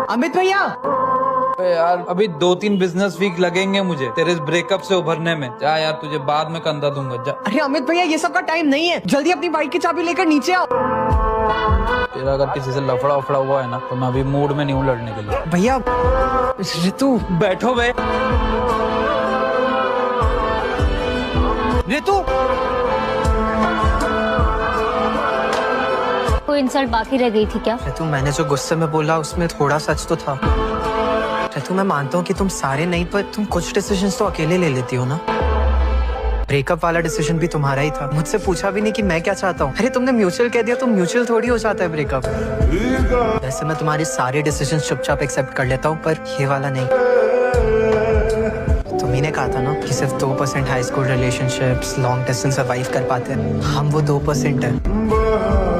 अमित भैया। अबे यार अभी 2-3 बिजनेस वीक लगेंगे मुझे तेरे इस ब्रेकअप से उभरने में। जा यार, तुझे बाद में कंधा दूंगा। जा। अरे अमित भैया, ये सब का टाइम नहीं है, जल्दी अपनी बाइक की चाबी लेकर नीचे आओ। तेरा अगर किसी से लफड़ा उफड़ा हुआ है ना तो मैं अभी मूड में नहीं हूँ लड़ने के लिए। भैया ऋतु। बैठो बे। ऋतु, कोई इंसल्ट बाकी रह गई थी क्या? ऋतु, मैंने जो गुस्से में बोला उसमें थोड़ा सच तो था। ऋतु, मैं मानता हूँ कि तुम सारे नहीं, पर तुम कुछ डिसीजंस तो अकेले ले लेती हो ना। ब्रेकअप वाला डिसीजन भी तुम्हारा ही था, मुझसे पूछा भी नहीं कि मैं क्या चाहता हूँ। अरे तुमने म्यूचुअल कह दिया तो म्यूचुअल थोड़ी हो जाता है ब्रेकअप। वैसे मैं तुम्हारे सारे डिसीजन चुपचाप एक्सेप्ट कर लेता हूँ, पर ये वाला नहीं। तुम्ही ने कहा था ना कि सिर्फ 2% high school relationships long distance survive कर पाते हैं, हम वो 2% है।